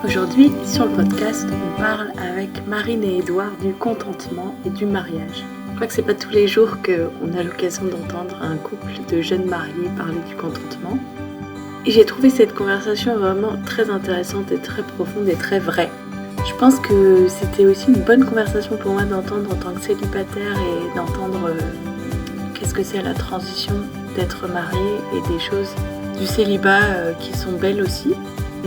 Aujourd'hui, sur le podcast, on parle avec Marine et Édouard du contentement et du mariage. Je crois que c'est pas tous les jours qu'on a l'occasion d'entendre un couple de jeunes mariés parler du contentement. Et j'ai trouvé cette conversation vraiment très intéressante et très profonde et très vraie. Je pense que c'était aussi une bonne conversation pour moi d'entendre en tant que célibataire et d'entendre qu'est-ce que c'est la transition d'être marié et des choses du célibat qui sont belles aussi.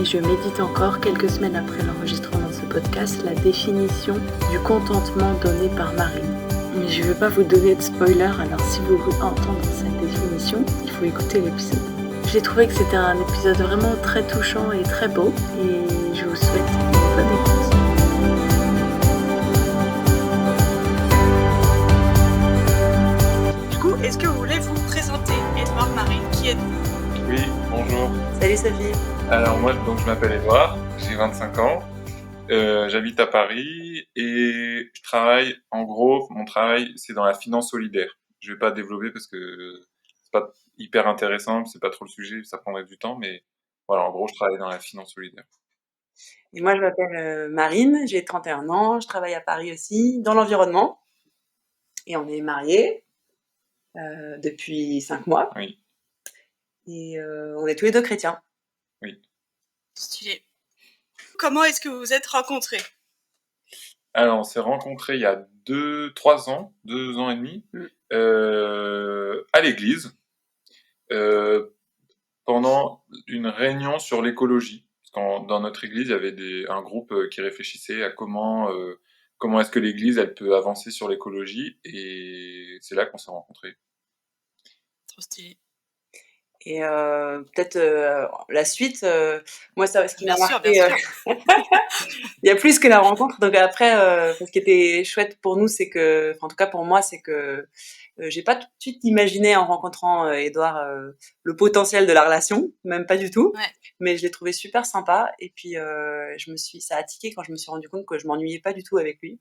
Et je médite encore, quelques semaines après l'enregistrement de ce podcast, la définition du contentement donnée par Marine. Mais je ne vais pas vous donner de spoiler, alors si vous voulez entendre cette définition, il faut écouter l'épisode. J'ai trouvé que c'était un épisode vraiment très touchant et très beau, et je vous souhaite une bonne écoute. Du coup, est-ce que vous voulez vous présenter, Édouard, Marine, qui êtes-vous ? Oui, bonjour. Salut Sophie. Alors moi, je m'appelle Édouard, j'ai 25 ans, j'habite à Paris et je travaille, en gros, mon travail, c'est dans la finance solidaire. Je vais pas développer parce que c'est pas hyper intéressant, c'est pas trop le sujet, ça prendrait du temps, mais voilà, en gros, je travaille dans la finance solidaire. Et moi, je m'appelle Marine, j'ai 31 ans, je travaille à Paris aussi, dans l'environnement. Et on est mariés depuis 5 mois. Oui, Et on est tous les deux chrétiens. oui. Stylé. Comment est-ce que vous vous êtes rencontrés ? Alors, on s'est rencontrés il y a 3 ans, 2 ans et demi, à l'église, pendant une réunion sur l'écologie. Parce dans notre église, il y avait un groupe qui réfléchissait à comment est-ce que l'église elle peut avancer sur l'écologie, et c'est là qu'on s'est rencontrés. Trop stylé. Et peut-être la suite, moi, ce qui m'a Bien sûr, marqué, bien sûr. il y a plus que la rencontre. Donc après, ce qui était chouette pour nous, c'est que, en tout cas pour moi, c'est que j'ai pas tout de suite imaginé en rencontrant Édouard le potentiel de la relation, même pas du tout. Ouais. Mais je l'ai trouvé super sympa. Et puis ça a tiqué quand je me suis rendu compte que je m'ennuyais pas du tout avec lui.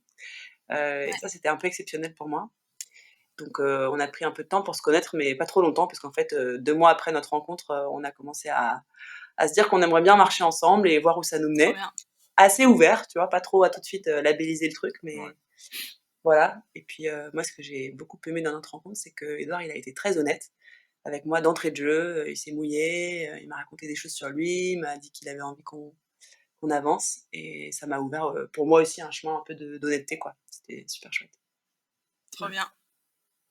Et ça, c'était un peu exceptionnel pour moi. Donc on a pris un peu de temps pour se connaître, mais pas trop longtemps, parce qu'en fait, 2 mois après notre rencontre, on a commencé à se dire qu'on aimerait bien marcher ensemble et voir où ça nous Trop menait. bien. Assez ouvert, tu vois, pas trop à tout de suite labelliser le truc, mais Ouais. voilà. Et puis moi, ce que j'ai beaucoup aimé dans notre rencontre, c'est qu'Édouard, il a été très honnête avec moi d'entrée de jeu. Il s'est mouillé, il m'a raconté des choses sur lui, il m'a dit qu'il avait envie qu'on avance, et ça m'a ouvert pour moi aussi un chemin un peu d'honnêteté, quoi. C'était super chouette. Trop bien.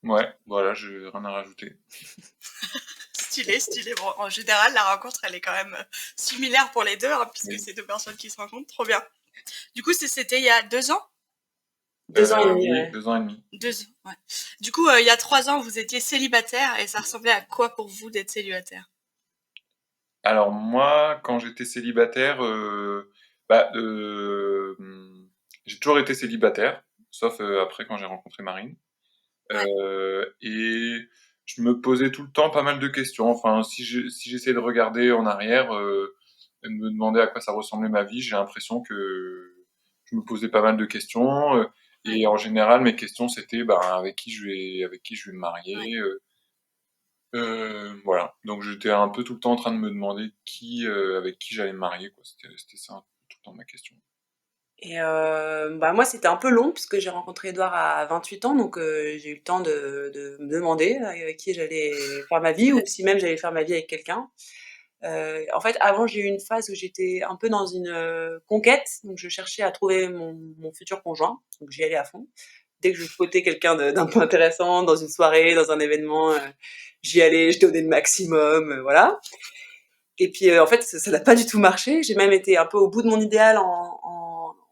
Ouais, voilà, j'ai rien à rajouter. Stylé. Bon, en général, la rencontre, elle est quand même similaire pour les deux, hein, puisque Oui. c'est deux personnes qui se rencontrent. Trop bien. Du coup, c'était il y a 2 ans ? 2 ans et demi, Oui, ouais. 2 ans et demi. 2 ans, ouais. Du coup, il y a 3 ans, vous étiez célibataire, et ça ressemblait à quoi pour vous d'être célibataire ? Alors moi, quand j'étais célibataire, j'ai toujours été célibataire, sauf après quand j'ai rencontré Marine. Et je me posais tout le temps pas mal de questions. Enfin, si j'essayais de regarder en arrière, et de me demander à quoi ça ressemblait ma vie, j'ai l'impression que je me posais pas mal de questions. Et en général, mes questions c'était avec qui je vais me marier. Voilà. Donc j'étais un peu tout le temps en train de me demander avec qui j'allais me marier, quoi. C'était ça tout le temps ma question. Et moi, c'était un peu long, puisque j'ai rencontré Édouard à 28 ans, donc j'ai eu le temps de me demander avec qui j'allais faire ma vie, ou si même j'allais faire ma vie avec quelqu'un. En fait, avant, j'ai eu une phase où j'étais un peu dans une conquête, donc je cherchais à trouver mon futur conjoint, donc j'y allais à fond. Dès que je spotais quelqu'un d'un peu intéressant, dans une soirée, dans un événement, j'y allais, je donnais le maximum, voilà. Et puis en fait, ça n'a pas du tout marché. J'ai même été un peu au bout de mon idéal en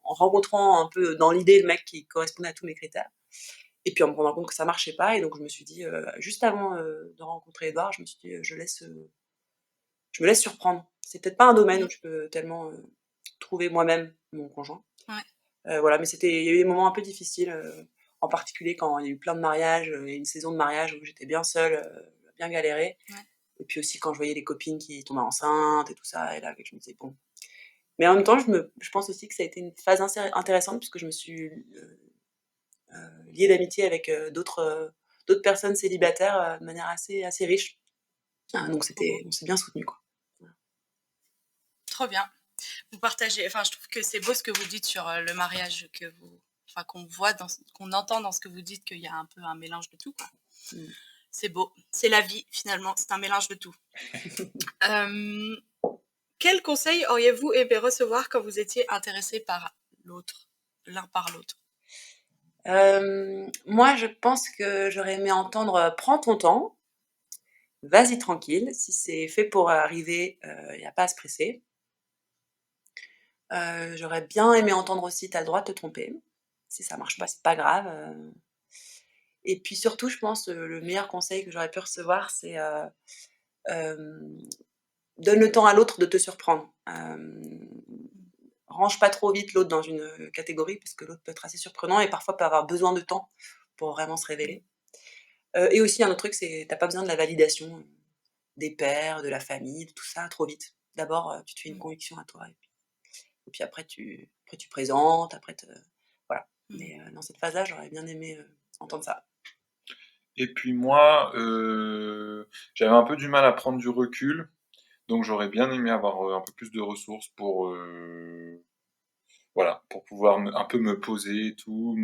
rencontrant un peu dans l'idée le mec qui correspondait à tous mes critères. Et puis en me rendant compte que ça marchait pas, et donc je me suis dit, juste avant de rencontrer Édouard, je me suis dit, je me laisse surprendre. C'est peut-être pas un domaine où je peux tellement trouver moi-même mon conjoint. Ouais. Voilà, mais il y a eu des moments un peu difficiles, en particulier quand il y a eu plein de mariages, et une saison de mariage où j'étais bien seule, bien galérée. Ouais. Et puis aussi quand je voyais les copines qui tombaient enceintes et tout ça, et là je me disais bon. Mais en même temps, je pense aussi que ça a été une phase intéressante, puisque je me suis liée d'amitié avec d'autres personnes célibataires de manière assez riche. Donc on s'est bien soutenus, quoi. Trop bien. vous partagez. Enfin, je trouve que c'est beau ce que vous dites sur le mariage qu'on voit, qu'on entend dans ce que vous dites qu'il y a un peu un mélange de tout, quoi. C'est beau. C'est la vie, finalement. C'est un mélange de tout. Quel conseil auriez-vous aimé recevoir quand vous étiez intéressé par l'autre, l'un par l'autre? Moi, je pense que j'aurais aimé entendre prends ton temps, vas-y tranquille. Si c'est fait pour arriver, il n'y a pas à se presser. J'aurais bien aimé entendre aussi t'as le droit de te tromper. Si ça marche pas, c'est pas grave. Et puis surtout, je pense le meilleur conseil que j'aurais pu recevoir, c'est donne le temps à l'autre de te surprendre. Range pas trop vite l'autre dans une catégorie parce que l'autre peut être assez surprenant et parfois peut avoir besoin de temps pour vraiment se révéler. Et aussi un autre truc, c'est t'as pas besoin de la validation des pairs, de la famille, de tout ça trop vite. D'abord, tu te fais une conviction à toi et puis après tu présentes, voilà. Mais dans cette phase-là, j'aurais bien aimé entendre ça. Et puis moi, j'avais un peu du mal à prendre du recul, donc j'aurais bien aimé avoir un peu plus de ressources pour voilà, pour pouvoir un peu me poser et tout,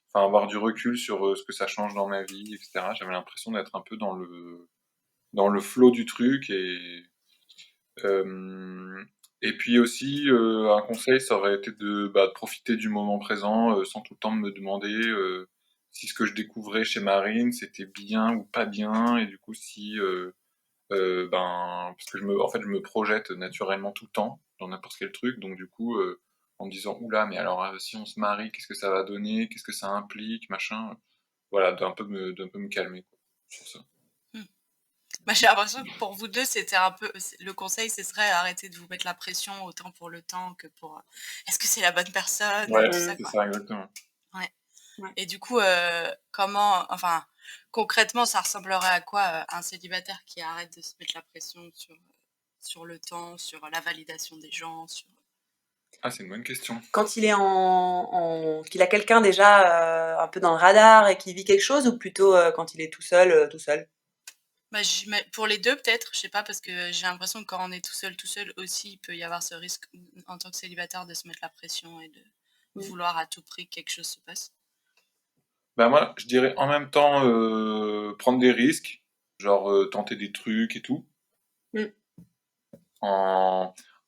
enfin avoir du recul sur ce que ça change dans ma vie, etc. J'avais l'impression d'être un peu dans le flow du truc et puis aussi un conseil, ça aurait été de profiter du moment présent sans tout le temps me demander si ce que je découvrais chez Marine c'était bien ou pas bien et du coup si parce que je me projette naturellement tout le temps dans n'importe quel truc, donc du coup en me disant oula mais alors si on se marie qu'est-ce que ça va donner, qu'est-ce que ça implique, machin, voilà, d'un peu me calmer quoi, sur ça. J'ai l'impression que pour vous deux, c'était un peu le conseil, ce serait arrêter de vous mettre la pression autant pour le temps que pour est-ce que c'est la bonne personne, Ouais, tout ça, c'est quoi. ça exactement. Ouais. Ouais. Et du coup, concrètement, ça ressemblerait à quoi un célibataire qui arrête de se mettre la pression sur le temps, sur la validation des gens, Ah, c'est une bonne question. Quand il est qu'il a quelqu'un déjà un peu dans le radar et qui vit quelque chose, ou plutôt quand il est tout seul, tout seul? Pour les deux, peut-être, je sais pas, parce que j'ai l'impression que quand on est tout seul aussi, il peut y avoir ce risque en tant que célibataire de se mettre la pression et de vouloir à tout prix que quelque chose se passe. Moi, je dirais en même temps prendre des risques, genre tenter des trucs et tout, Mm.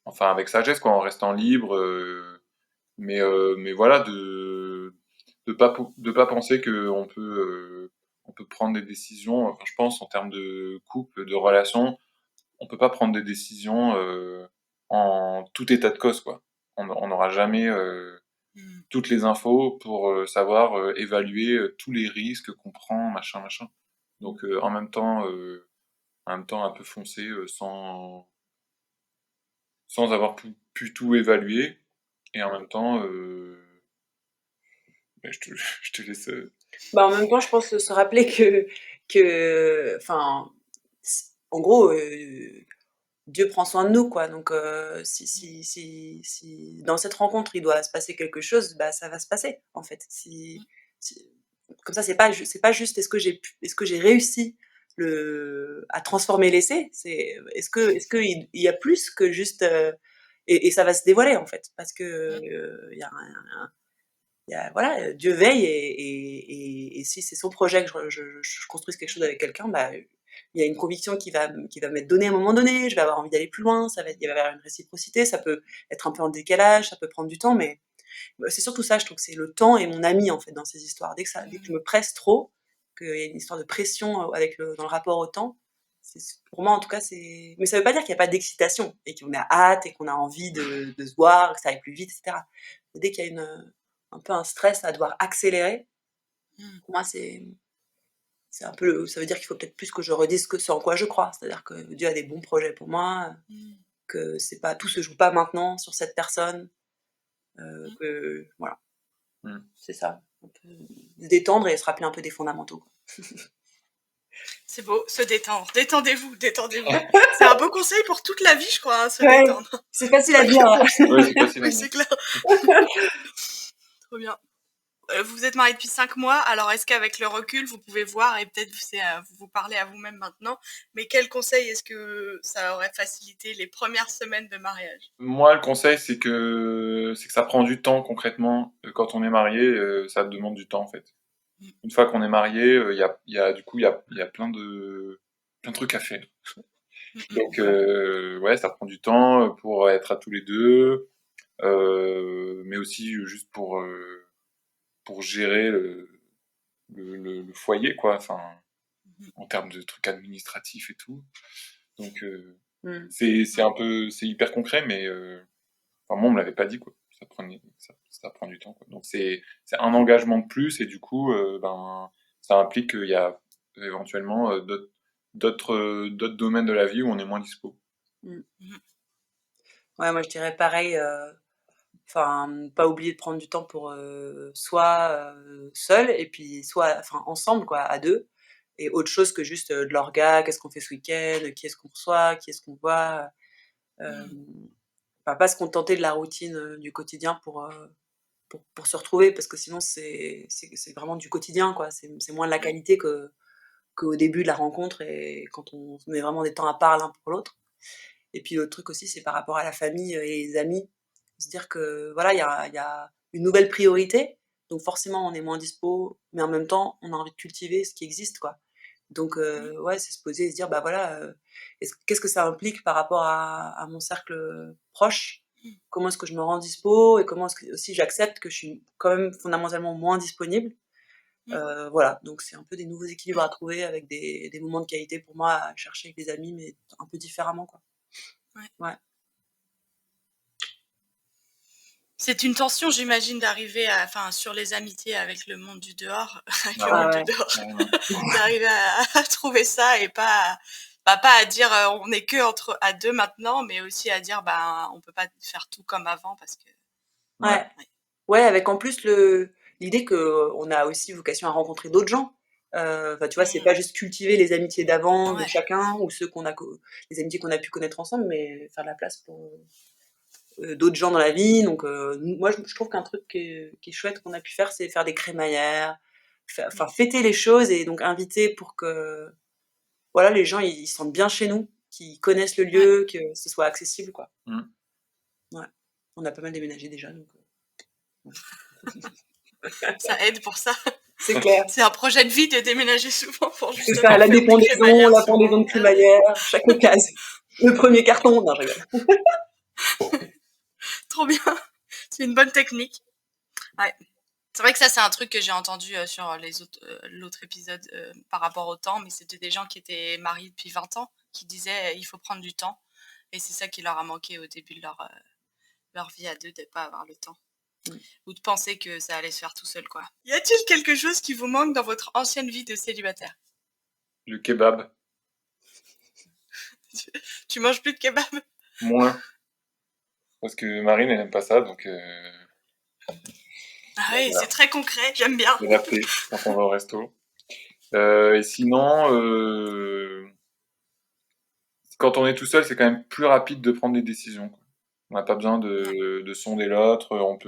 enfin avec sagesse quoi, en restant libre, mais voilà de pas penser que on peut prendre des décisions. Enfin, je pense en termes de couple, de relation, on peut pas prendre des décisions en tout état de cause quoi. On n'aura jamais toutes les infos pour savoir évaluer tous les risques qu'on prend, machin, machin. Donc en même temps un peu foncer sans avoir pu tout évaluer. Et en même temps, je te laisse. En même temps, je pense se rappeler en gros, Dieu prend soin de nous, quoi. Donc, si dans cette rencontre il doit se passer quelque chose, ça va se passer, en fait. Comme ça, c'est pas juste est-ce que j'ai réussi à transformer l'essai, c'est est-ce que il y a plus que juste et ça va se dévoiler, en fait, parce que voilà, Dieu veille et si c'est son projet que je construise quelque chose avec quelqu'un, il y a une conviction qui va m'être donnée à un moment donné, je vais avoir envie d'aller plus loin, il va y avoir une réciprocité, ça peut être un peu en décalage, ça peut prendre du temps, mais c'est surtout ça, je trouve que c'est le temps est mon ami, en fait, dans ces histoires. Dès que je me presse trop, qu'il y a une histoire de pression dans le rapport au temps, pour moi, en tout cas, c'est. Mais ça veut pas dire qu'il n'y a pas d'excitation et qu'on a hâte et qu'on a envie de se voir, que ça aille plus vite, etc. Dès qu'il y a un peu un stress à devoir accélérer, pour moi, c'est un peu. Ça veut dire qu'il faut peut-être plus que je redise ce en quoi je crois. C'est-à-dire que Dieu a des bons projets pour moi, que c'est pas tout se joue pas maintenant sur cette personne. Voilà. C'est ça. Un peu se détendre et se rappeler un peu des fondamentaux, quoi. C'est beau, se détendre. Détendez-vous. C'est un beau conseil pour toute la vie, je crois, se Ouais, détendre. c'est facile à dire. Ouais, c'est facile à Oui, dire. c'est clair. Trop bien. Vous êtes mariés depuis 5 mois, alors est-ce qu'avec le recul, vous pouvez voir, et peut-être vous parlez à vous-même maintenant, mais quel conseil est-ce que ça aurait facilité les premières semaines de mariage? Moi, le conseil, c'est que ça prend du temps concrètement. Quand on est marié, ça demande du temps en fait. Mm. Une fois qu'on est marié, du coup, il y a plein de trucs à faire. Donc, ouais, ça prend du temps pour être à tous les deux, mais aussi juste pour gérer le foyer, quoi. Enfin, en termes de trucs administratifs et tout. Donc, c'est hyper concret, mais enfin, moi, on me l'avait pas dit, quoi. Ça prend du temps, quoi. Donc, c'est un engagement de plus, et du coup, ben, ça implique qu'il y a éventuellement d'autres domaines de la vie où on est moins dispo. Ouais, moi je dirais pareil, pas oublier de prendre du temps pour soit seul et puis soit ensemble, quoi, à deux. Et autre chose que juste de l'orga, qu'est-ce qu'on fait ce week-end, qui est-ce qu'on reçoit, qui est-ce qu'on voit. euh, pas se contenter de la routine du quotidien pour se retrouver, parce que sinon c'est vraiment du quotidien, quoi. C'est moins de la qualité qu'au début de la rencontre et quand on met vraiment des temps à part l'un pour l'autre. Et puis l'autre truc aussi, c'est par rapport à la famille et les amis. Se dire que voilà, il y a une nouvelle priorité, donc forcément on est moins dispo, mais en même temps on a envie de cultiver ce qui existe, quoi. Donc ouais, c'est se poser et se dire, bah voilà, qu'est-ce que ça implique par rapport à mon cercle proche? Comment est-ce que je me rends dispo et comment est-ce que aussi j'accepte que je suis quand même fondamentalement moins disponible? Voilà, donc c'est un peu des nouveaux équilibres à trouver avec des moments de qualité pour moi à chercher avec des amis, mais un peu différemment, quoi. Ouais. C'est une tension, j'imagine, d'arriver sur les amitiés avec le monde du dehors, avec le Ah monde ouais. du dehors, Carrément. d'arriver à trouver ça et pas à dire on est que à deux maintenant, mais aussi à dire on peut pas faire tout comme avant parce que. Ouais. Ouais. Ouais, avec en plus l'idée qu'on a aussi vocation à rencontrer d'autres gens. Tu vois, c'est pas juste cultiver les amitiés d'avant de Ouais. chacun ou les amitiés qu'on a pu connaître ensemble, mais faire de la place pour d'autres gens dans la vie. Donc, moi, je trouve qu'un truc qui est chouette qu'on a pu faire, c'est faire des crémaillères, fêter les choses et donc inviter pour que voilà, les gens ils se sentent bien chez nous, qu'ils connaissent le lieu, que ce soit accessible, quoi. Mm. Ouais. On a pas mal déménagé déjà, donc. Ça aide pour ça. C'est clair. C'est un projet de vie de déménager souvent pour C'est justement ça, la faire des dépendaison, crémaillères la souvent. pendaison de crémaillère, chaque case. Le premier carton, non, je rigole. Trop bien. C'est une bonne technique. Ouais. C'est vrai que ça, c'est un truc que j'ai entendu sur l'autre épisode par rapport au temps, mais c'était des gens qui étaient mariés depuis 20 ans qui disaient il faut prendre du temps. Et c'est ça qui leur a manqué au début de leur vie à deux, de ne pas avoir le temps. Ou de penser que ça allait se faire tout seul, quoi. Y a-t-il quelque chose qui vous manque dans votre ancienne vie de célibataire? Le kebab, Tu manges plus de kebab? moins. Parce que Marine, elle n'aime pas ça, donc Ah oui, voilà. c'est très concret, j'aime bien. C'est adapté quand on va au resto. Et sinon, quand on est tout seul, c'est quand même plus rapide de prendre des décisions, quoi. On n'a pas besoin de sonder l'autre, on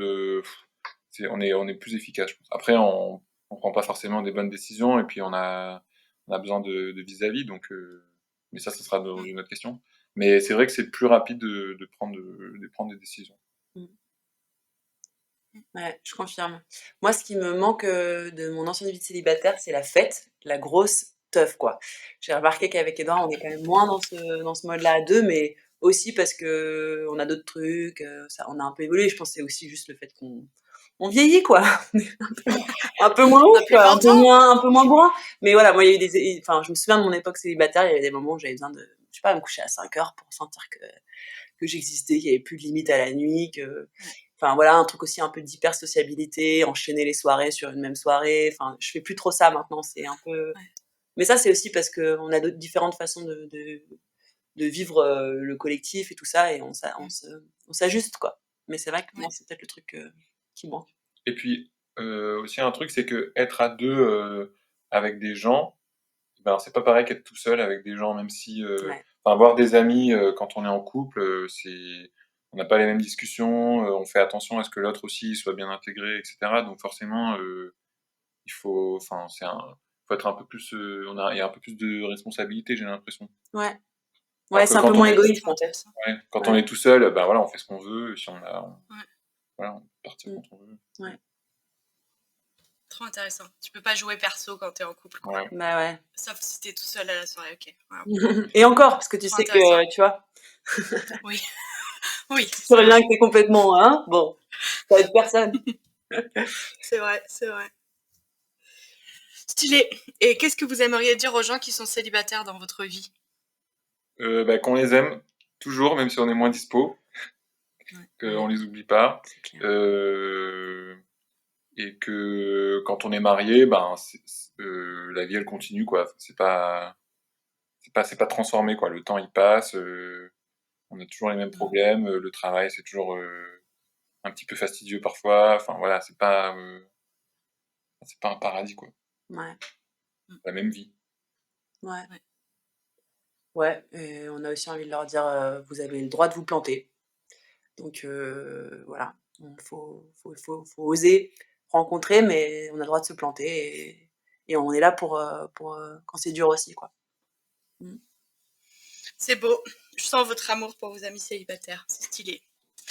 est plus efficace, je pense. Après, on prend pas forcément des bonnes décisions, et puis on a besoin de vis-à-vis, donc, mais ça sera dans une autre question. Mais c'est vrai que c'est plus rapide de prendre des décisions. Ouais, je confirme. Moi, ce qui me manque de mon ancienne vie de célibataire, c'est la fête, la grosse teuf, quoi. J'ai remarqué qu'avec Edouard, on est quand même moins dans ce mode-là à deux, mais aussi parce que on a d'autres trucs, on a un peu évolué. Je pense que c'est aussi juste le fait qu'on vieillit, quoi. Un peu moins On a ouf, plus quoi, 20 ans. un peu moins bourrin. Mais voilà, moi, il y a eu je me souviens de mon époque célibataire, il y avait des moments où j'avais besoin de, je sais pas, me coucher à 5 heures pour sentir que j'existais, qu'il n'y avait plus de limite à la nuit, enfin voilà, un truc aussi un peu d'hyper sociabilité, enchaîner les soirées sur une même soirée. Enfin, je fais plus trop ça maintenant, c'est un peu. Mais ça, c'est aussi parce qu'on a différentes façons de vivre le collectif et tout ça, et on s'ajuste, quoi. Mais c'est vrai que moi, c'est peut-être le truc qui manque. Et puis, aussi un truc, c'est que être à deux avec des gens, ben, c'est pas pareil qu'être tout seul avec des gens, même si, Ouais. avoir des amis quand on est en couple, on n'a pas les mêmes discussions, on fait attention à ce que l'autre aussi soit bien intégré, etc. Donc forcément, il faut être un peu plus, il y a un peu plus de responsabilité, j'ai l'impression. Ouais. Alors Ouais, que c'est un peu quand on moins est égoïste, Trop en fait. intéressant. quand Ouais. on est tout seul, ben voilà, on fait ce qu'on veut, si Ouais. voilà, on peut partir Mmh. quand on veut. Trop intéressant. Tu peux pas jouer perso quand t'es en couple, quoi. Ouais. Bah ouais. Sauf si t'es tout seul à la soirée, ok. Wow. Et encore, parce que tu Trop sais intéressant. que, tu vois, Oui. Oui, tu c'est reviens vrai. que t'es complètement, hein, bon, ça aide personne. C'est vrai, c'est vrai. Stylé. Et qu'est-ce que vous aimeriez dire aux gens qui sont célibataires dans votre vie? Qu'on les aime toujours, même si on est moins dispo, qu'on les oublie pas. C'est clair. Et que quand on est marié, la vie elle continue quoi. C'est pas transformé quoi. Le temps il passe, on a toujours les mêmes problèmes, le travail c'est toujours un petit peu fastidieux parfois. Enfin voilà, c'est pas un paradis quoi. Ouais. La même vie. Ouais. Ouais. Ouais, et on a aussi envie de leur dire, vous avez le droit de vous planter. Donc voilà, faut oser rencontrer, mais on a le droit de se planter et on est là pour quand c'est dur aussi, quoi. Mmh. C'est beau. Je sens votre amour pour vos amis célibataires. C'est stylé.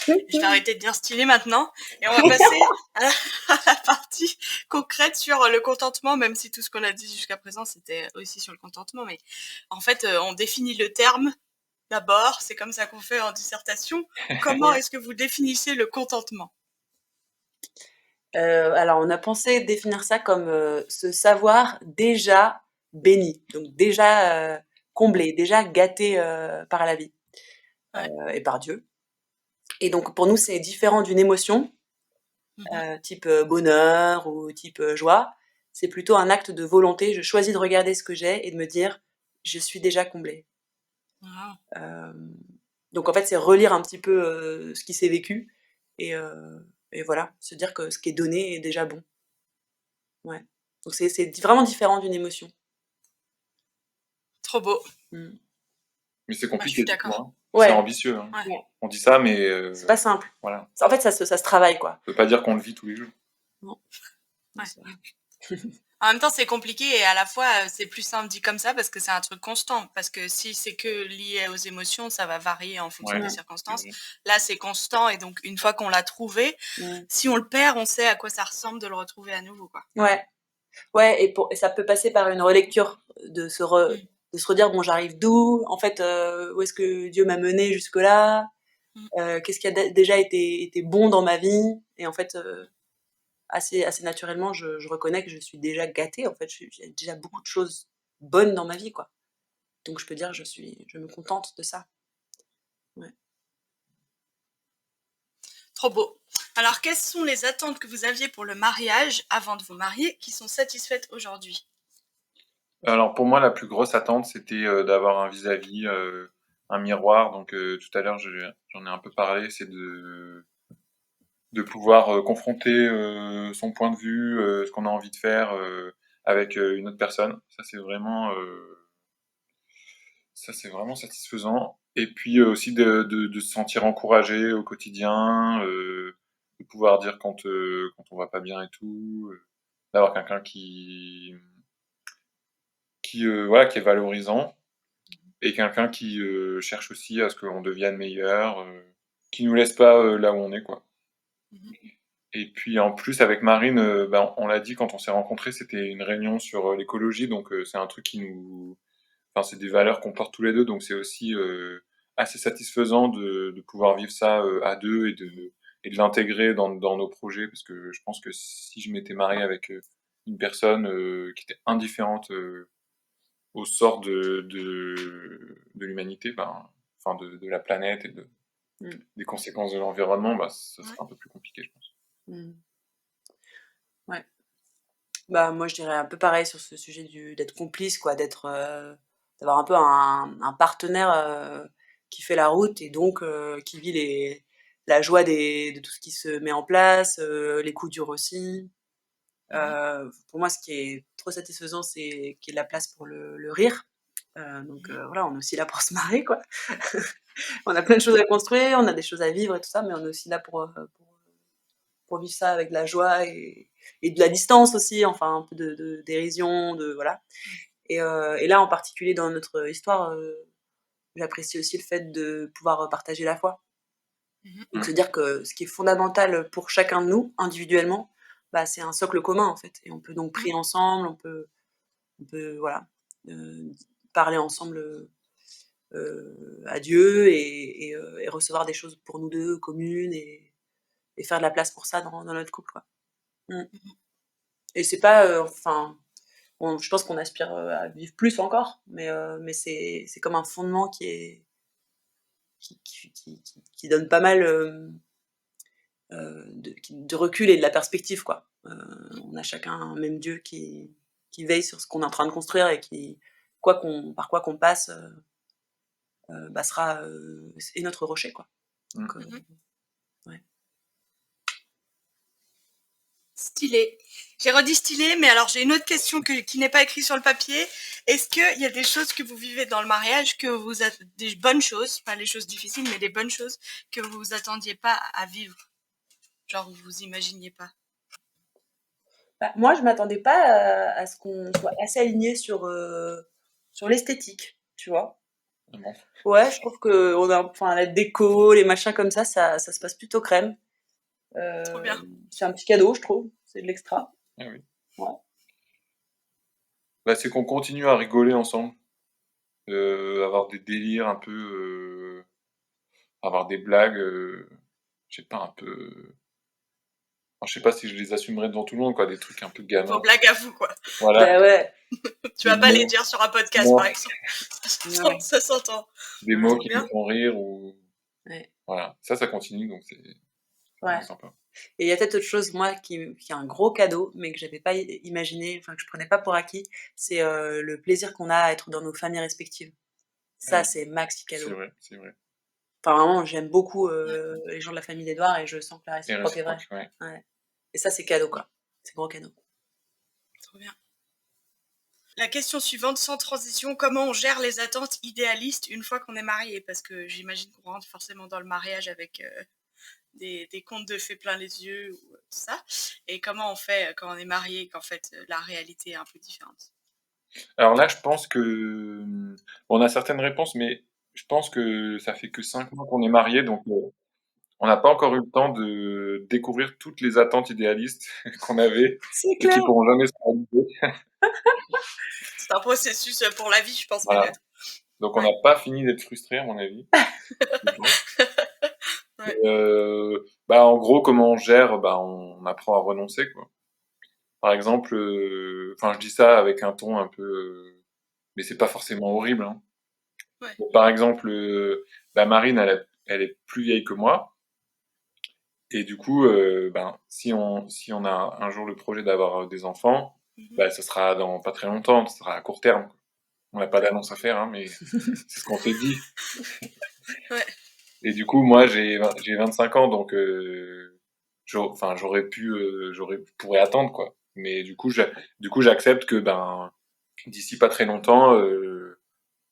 Je vais arrêter de dire stylé maintenant et on va passer à la partie concrète sur le contentement, même si tout ce qu'on a dit jusqu'à présent c'était aussi sur le contentement. Mais en fait, on définit le terme d'abord, c'est comme ça qu'on fait en dissertation. Comment est-ce que vous définissez le contentement? Alors on a pensé définir ça comme, se savoir déjà béni, donc déjà, comblé, déjà gâté, par la vie, Ouais. et par Dieu. Et donc pour nous, c'est différent d'une émotion, type, bonheur ou type, joie. C'est plutôt un acte de volonté. Je choisis de regarder ce que j'ai et de me dire: «Je suis déjà comblé». Wow. Donc en fait, c'est relire un petit peu, ce qui s'est vécu et voilà, se dire que ce qui est donné est déjà bon. Ouais. Donc c'est vraiment différent d'une émotion. Trop beau. Mmh. Mais c'est Bah, je compliqué suis du coup, d'accord. hein. C'est Ouais, ambitieux, hein. Ouais. ouais. On dit ça, mais C'est pas simple. voilà. En fait, ça se travaille, quoi. Ça veut pas dire qu'on le vit tous les jours. Non. Ouais. C'est vrai. En même temps, c'est compliqué et à la fois, c'est plus simple dit comme ça parce que c'est un truc constant. Parce que si c'est que lié aux émotions, ça va varier en fonction Ouais, des Mmh. c'est circonstances. vrai. Là, c'est constant et donc une fois qu'on l'a trouvé, Mmh. si on le perd, on sait à quoi ça ressemble de le retrouver à nouveau, quoi. Ouais. Ouais et ça peut passer par une relecture, Mmh. de se redire: «Bon, j'arrive d'où? En fait, où est-ce que Dieu m'a menée jusque-là? Mmh. Qu'est-ce qui a déjà été bon dans ma vie?» Et en fait, assez naturellement, je reconnais que je suis déjà gâtée, en fait. J'ai déjà beaucoup de choses bonnes dans ma vie, quoi. Donc je peux dire: «Je me contente de ça». Ouais. Trop beau. Alors, quelles sont les attentes que vous aviez pour le mariage avant de vous marier qui sont satisfaites aujourd'hui? Alors pour moi, la plus grosse attente, c'était, d'avoir un vis-à-vis, un miroir. Donc tout à l'heure, j'en ai un peu parlé, c'est de pouvoir, confronter, son point de vue, ce qu'on a envie de faire, avec, une autre personne. Ça c'est vraiment satisfaisant et puis, aussi de se sentir encouragé au quotidien, de pouvoir dire quand on va pas bien et tout, d'avoir quelqu'un voilà, qui est valorisant. Et quelqu'un qui cherche aussi à ce qu'on devienne meilleur, qui nous laisse pas là où on est, quoi. Mmh. Et puis en plus avec Marine, on l'a dit quand on s'est rencontrés, c'était une réunion sur l'écologie, donc c'est un truc c'est des valeurs qu'on porte tous les deux, donc c'est aussi assez satisfaisant de pouvoir vivre ça à deux et de l'intégrer dans nos projets, parce que je pense que si je m'étais marié avec une personne qui était indifférente au sort de l'humanité, de la planète et Mmh. des conséquences de l'environnement, ça Ouais. serait un peu plus compliqué, je pense. Mmh. Ouais. Bah, moi, je dirais un peu pareil sur ce sujet d'être complice, quoi, d'avoir un peu un partenaire, qui fait la route et donc qui vit la joie de tout ce qui se met en place, les coups durs aussi. Mmh. Pour moi, ce qui est trop satisfaisant, c'est qu'il y ait de la place pour le rire, Donc voilà, on est aussi là pour se marrer, quoi. On a plein de choses à construire, on a des choses à vivre et tout ça, mais on est aussi là pour vivre ça avec de la joie et de la distance aussi, enfin un peu de dérision, voilà. Et là, en particulier dans notre histoire, j'apprécie aussi le fait de pouvoir partager la foi. Donc se dire que ce qui est fondamental pour chacun de nous, individuellement, bah, c'est un socle commun, en fait. Et on peut donc prier ensemble, on peut voilà, parler ensemble à Dieu et recevoir des choses pour nous deux communes et faire de la place pour ça dans notre couple, quoi. Et c'est pas, enfin, je pense qu'on aspire à vivre plus encore, mais c'est comme un fondement qui donne pas mal de recul et de la perspective, quoi. On a chacun un même Dieu qui veille sur ce qu'on est en train de construire et qui, par quoi qu'on passe, bah, sera est notre rocher, quoi. Donc, ouais. Stylé. J'ai redit stylé, mais alors j'ai une autre question qui n'est pas écrite sur le papier. Est-ce qu'il y a des choses que vous vivez dans le mariage, des bonnes choses, pas les choses difficiles, mais des bonnes choses que vous vous attendiez pas à vivre, genre vous imaginiez pas? Bah, moi, je m'attendais pas à ce qu'on soit assez aligné sur l'esthétique, tu vois. Vraiment. Ouais, je trouve que enfin, la déco, les machins comme ça se passe plutôt crème. Trop bien. C'est un petit cadeau, je trouve. C'est de l'extra. Ah oui. Ouais. Bah, c'est qu'on continue à rigoler ensemble, avoir des délires un peu, avoir des blagues, je sais pas, un peu. Enfin, je sais pas si je les assumerais devant tout le monde, quoi, des trucs un peu Vos gamins. blagues à vous, quoi. Voilà. Bah ouais. Tu vas Des pas les mots. dire sur un podcast, Non. par exemple. Ouais. Ça s'entend. Des Ouais, mots trop qui bien. nous font rire ou. Ouais. Voilà. Ça continue, donc c'est Ouais. sympa. Et il y a peut-être autre chose, moi, qui est un gros cadeau, mais que j'avais pas imaginé, enfin, que je prenais pas pour acquis, c'est le plaisir qu'on a à être dans nos familles respectives. Ça, Oui. c'est maxi C'est cadeau. vrai, c'est vrai. Enfin, vraiment, j'aime beaucoup les gens de la famille d'Edouard et je sens que la Et réciproque est vraie. réciproque, ouais. Ouais. Et ça, c'est cadeau, quoi. C'est gros cadeau. Trop bien. La question suivante, sans transition, comment on gère les attentes idéalistes une fois qu'on est marié? Parce que j'imagine qu'on rentre forcément dans le mariage avec des contes de fées plein les yeux ou tout ça. Et comment on fait quand on est marié, qu'en fait la réalité est un peu différente? Alors là, je pense que on a certaines réponses, mais je pense que ça fait que 5 mois qu'on est mariés, donc on n'a pas encore eu le temps de découvrir toutes les attentes idéalistes qu'on avait C'est et qui clair. pourront jamais se réaliser. C'est un processus pour la vie, je pense, Voilà. peut-être. Donc on Ouais. n'a pas fini d'être frustrés, à mon avis. Ouais. Bah, en gros, comment on gère? Bah, on apprend à renoncer, quoi. Par exemple, enfin, je dis ça avec un ton un peu, mais c'est pas forcément horrible, hein. Ouais. Donc, par exemple, bah, Marine, elle est plus vieille que moi. Et du coup, ben, si on a un jour le projet d'avoir des enfants, bah, ça sera dans pas très longtemps, ça sera à court terme. On n'a pas d'annonce à faire, hein, mais c'est ce qu'on s'est dit. Ouais. Et du coup, moi, j'ai 25 ans, donc enfin, je pourrais attendre, quoi. Mais du coup, j'accepte que ben, d'ici pas très longtemps,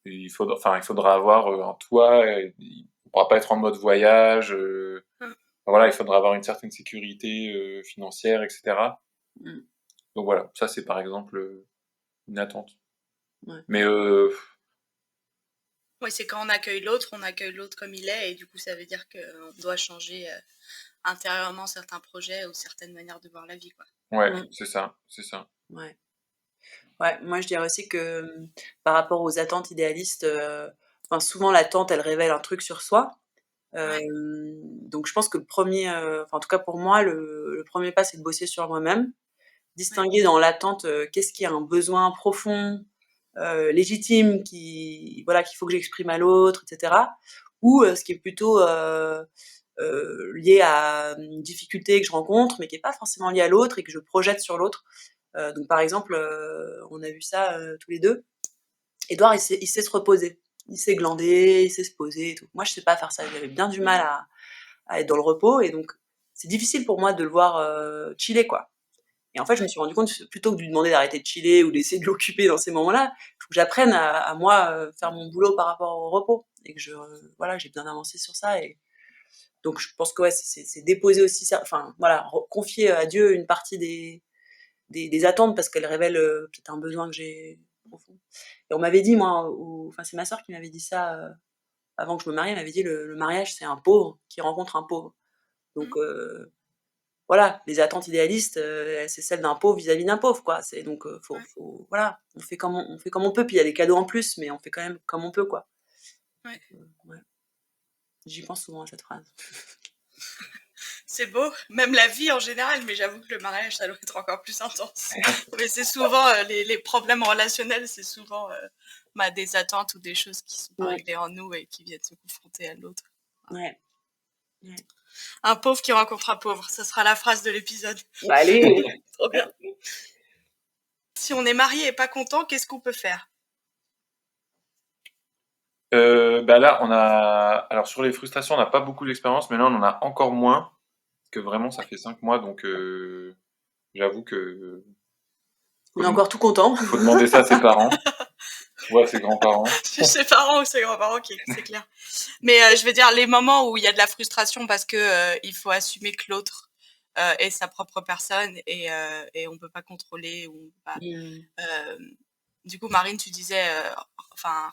il faudra avoir un toit, on pourra pas être en mode voyage. Voilà, il faudra avoir une certaine sécurité financière, etc. Mm. Donc voilà, ça c'est par exemple une attente. Ouais. Mais Oui, c'est quand on accueille l'autre comme il est, et du coup, ça veut dire qu'on doit changer intérieurement certains projets ou certaines manières de voir la vie, quoi. ouais, Mm. c'est ça, c'est ça. Ouais. Ouais, moi je dirais aussi que par rapport aux attentes idéalistes, enfin, souvent l'attente elle révèle un truc sur soi. Ouais. Donc je pense que enfin en tout cas pour moi, le premier pas c'est de bosser sur moi-même, distinguer dans l'attente qu'est-ce qui est un besoin profond, légitime, voilà, qu'il faut que j'exprime à l'autre, etc. Ou ce qui est plutôt lié à une difficulté que je rencontre, mais qui n'est pas forcément lié à l'autre et que je projette sur l'autre. Donc par exemple, on a vu ça tous les deux. Edouard, il sait se reposer. Il sait glander, il sait se poser et tout. Moi, je sais pas faire ça. J'avais bien du mal à être dans le repos et donc c'est difficile pour moi de le voir chiller, quoi. Et en fait, je me suis rendu compte, plutôt que de lui demander d'arrêter de chiller ou d'essayer de l'occuper dans ces moments-là, il faut que j'apprenne à moi faire mon boulot par rapport au repos. Et que voilà, j'ai bien avancé sur ça. Et donc, je pense que ouais, c'est déposer aussi ça. Enfin, voilà, confier à Dieu une partie des attentes parce qu'elles révèlent peut-être un besoin que j'ai profond. Et on m'avait dit, moi, enfin, c'est ma sœur qui m'avait dit ça avant que je me marie. Elle m'avait dit le mariage, c'est un pauvre qui rencontre un pauvre. Donc, voilà, les attentes idéalistes, c'est celles d'un pauvre vis-à-vis d'un pauvre, quoi. C'est donc voilà, on fait comme on peut. Puis il y a des cadeaux en plus, mais on fait quand même comme on peut, quoi. Ouais. Ouais. J'y pense souvent à cette phrase. C'est beau, même la vie en général, mais j'avoue que le mariage, ça doit être encore plus intense. Mais c'est souvent, les problèmes relationnels, c'est souvent des attentes ou des choses qui sont pas réglées en nous et qui viennent se confronter à l'autre. Ouais. Un pauvre qui rencontre un pauvre, ça sera la phrase de l'épisode. Bah, allez. Trop bien. Si on est marié et pas content, qu'est-ce qu'on peut faire? Là, alors sur les frustrations, on n'a pas beaucoup d'expérience, mais là, on en a encore moins, parce que vraiment, ça fait 5 mois, donc j'avoue que... On est encore tout content. Faut demander ça à ses parents, ou à ses grands-parents. Ses parents ou ses grands-parents, c'est clair. Mais je veux dire, les moments où il y a de la frustration parce que il faut assumer que l'autre est sa propre personne et on peut pas contrôler. Du coup, Marine, tu disais,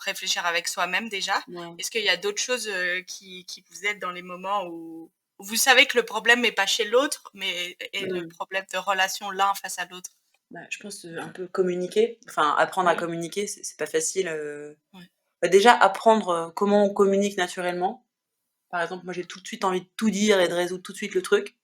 réfléchir avec soi-même déjà. Ouais. Est-ce qu'il y a d'autres choses qui vous aident dans les moments où vous savez que le problème n'est pas chez l'autre, mais est le problème de relation l'un face à l'autre? Je pense un peu communiquer, enfin apprendre à communiquer, c'est pas facile. Déjà apprendre comment on communique naturellement. Par exemple, moi j'ai tout de suite envie de tout dire et de résoudre tout de suite le truc.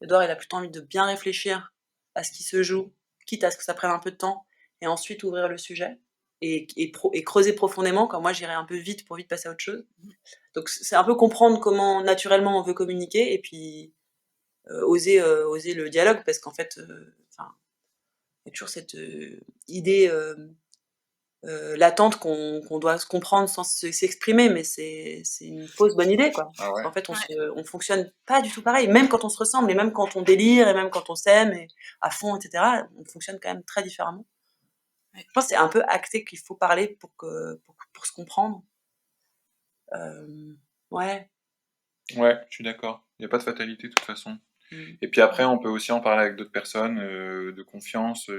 Edouard, il a plutôt envie de bien réfléchir à ce qui se joue, quitte à ce que ça prenne un peu de temps, et ensuite ouvrir le sujet et creuser profondément, quand moi j'irai un peu vite pour vite passer à autre chose. Donc c'est un peu comprendre comment naturellement on veut communiquer et puis oser le dialogue, parce qu'en fait, il y a toujours cette idée latente qu'on doit se comprendre sans s'exprimer, mais c'est une fausse bonne idée, quoi. Ah ouais. En fait, on fonctionne pas du tout pareil, même quand on se ressemble, et même quand on délire, et même quand on s'aime et à fond, etc. On fonctionne quand même très différemment. Je pense que c'est un peu acté qu'il faut parler pour se comprendre. Ouais. Ouais, je suis d'accord. Il n'y a pas de fatalité de toute façon. Et puis après, on peut aussi en parler avec d'autres personnes de confiance,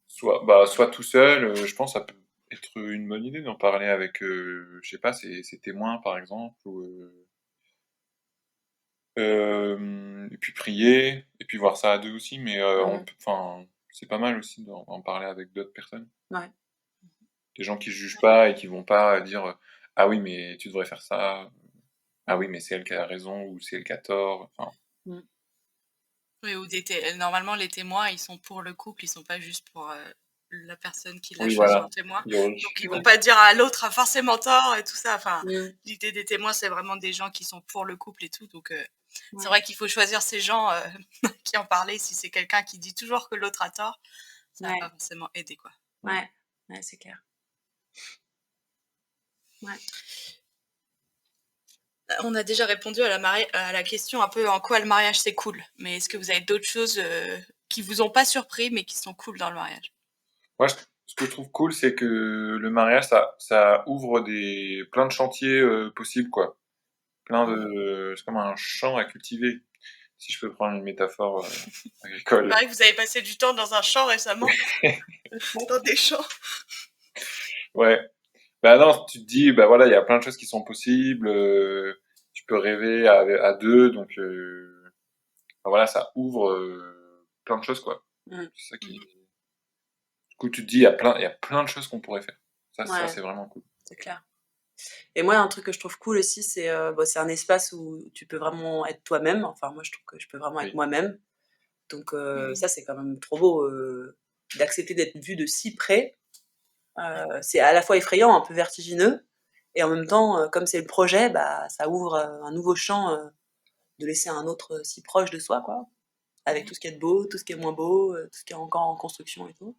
soit tout seul. Je pense que ça peut être une bonne idée d'en parler avec, je sais pas, ses témoins par exemple, et puis prier, et puis voir ça à deux aussi. Mais c'est pas mal aussi d'en parler avec d'autres personnes. Ouais. Des gens qui jugent pas et qui vont pas dire ah oui mais tu devrais faire ça. Ah oui, mais c'est elle qui a raison ou c'est elle qui a tort. Enfin, Oui, ou normalement, les témoins, ils sont pour le couple, ils sont pas juste pour la personne qui l'a oui, choisi voilà. en témoin. Donc, Donc, ils vont pas dire à l'autre a forcément tort et tout ça. Enfin, l'idée des témoins, c'est vraiment des gens qui sont pour le couple et tout. Donc, c'est vrai qu'il faut choisir ces gens qui en parlaient. Si c'est quelqu'un qui dit toujours que l'autre a tort, ça va pas forcément aider, quoi. Ouais, c'est clair. Ouais. On a déjà répondu à la question un peu en quoi le mariage c'est cool. Mais est-ce que vous avez d'autres choses qui vous ont pas surpris mais qui sont cool dans le mariage? Moi, ce que je trouve cool, c'est que le mariage, ça ouvre plein de chantiers possibles, quoi. C'est comme un champ à cultiver, si je peux prendre une métaphore agricole. Pareil, vous avez passé du temps dans un champ récemment, dans des champs. Ouais. Bah non, tu te dis, bah voilà, il y a plein de choses qui sont possibles. Tu peux rêver à deux, donc voilà, ça ouvre plein de choses, quoi. C'est ça qui. Du coup, tu te dis, il y a plein de choses qu'on pourrait faire. Ça c'est vraiment cool. C'est clair. Et moi, un truc que je trouve cool aussi, c'est un espace où tu peux vraiment être toi-même. Enfin, moi, je trouve que je peux vraiment être moi-même. Donc, ça, c'est quand même trop beau d'accepter d'être vu de si près. C'est à la fois effrayant, un peu vertigineux. Et en même temps, comme c'est le projet, ça ouvre un nouveau champ de laisser un autre si proche de soi, quoi. Avec tout ce qui est de beau, tout ce qui est moins beau, tout ce qui est encore en construction et tout.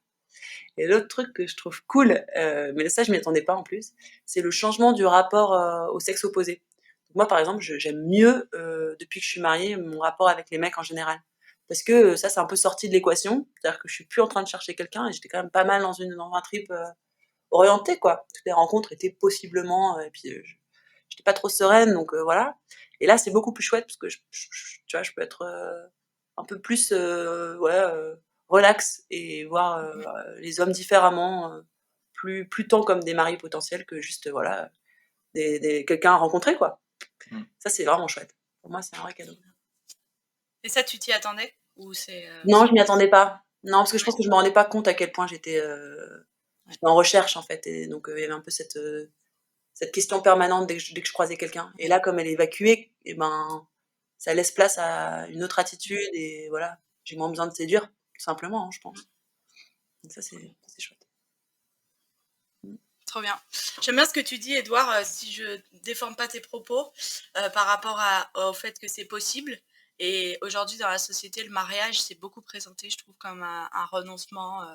Et l'autre truc que je trouve cool, mais ça je m'y attendais pas en plus, c'est le changement du rapport au sexe opposé. Donc moi par exemple, j'aime mieux depuis que je suis mariée mon rapport avec les mecs en général. parce que ça, c'est un peu sorti de l'équation. C'est-à-dire que je suis plus en train de chercher quelqu'un et j'étais quand même pas mal dans un trip orienté, quoi. Toutes les rencontres étaient possiblement, et puis j'étais pas trop sereine, donc voilà. Et là, c'est beaucoup plus chouette parce que tu vois, je peux être un peu plus relax et voir les hommes différemment, plus tant comme des maris potentiels que juste voilà quelqu'un à rencontrer, quoi. Ça, c'est vraiment chouette. Pour moi, c'est un vrai cadeau. Et ça, tu t'y attendais? Ou c'est Non, je m'y attendais pas. Non, parce que je pense que je me rendais pas compte à quel point j'étais en recherche, en fait. Et donc, il y avait un peu cette question permanente dès que je croisais quelqu'un. Et là, comme elle est évacuée, et ben, ça laisse place à une autre attitude. Et voilà, j'ai moins besoin de séduire, tout simplement, hein, je pense. Donc ça, c'est chouette. Trop bien. J'aime bien ce que tu dis, Edouard, si je déforme pas tes propos, par rapport au fait que c'est possible. Et aujourd'hui, dans la société, le mariage, c'est beaucoup présenté, je trouve, comme un renoncement.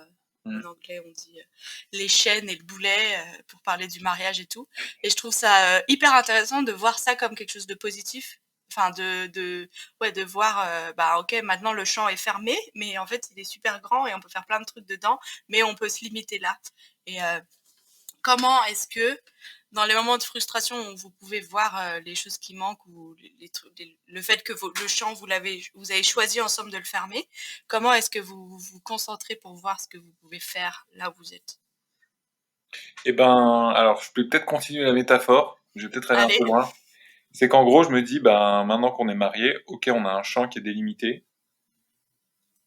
En anglais, on dit les chaînes et le boulet pour parler du mariage et tout. Et je trouve ça hyper intéressant de voir ça comme quelque chose de positif. Enfin, de voir, ok, maintenant le champ est fermé, mais en fait, il est super grand et on peut faire plein de trucs dedans, mais on peut se limiter là. Et comment est-ce que, dans les moments de frustration où vous pouvez voir les choses qui manquent ou le fait que le champ, vous avez choisi ensemble de le fermer, comment est-ce que vous vous concentrez pour voir ce que vous pouvez faire là où vous êtes? Eh ben, alors, je peux peut-être continuer la métaphore. Je vais peut-être aller un Allez. peu loin. C'est qu'en gros, je me dis, ben, maintenant qu'on est marié, ok, on a un champ qui est délimité,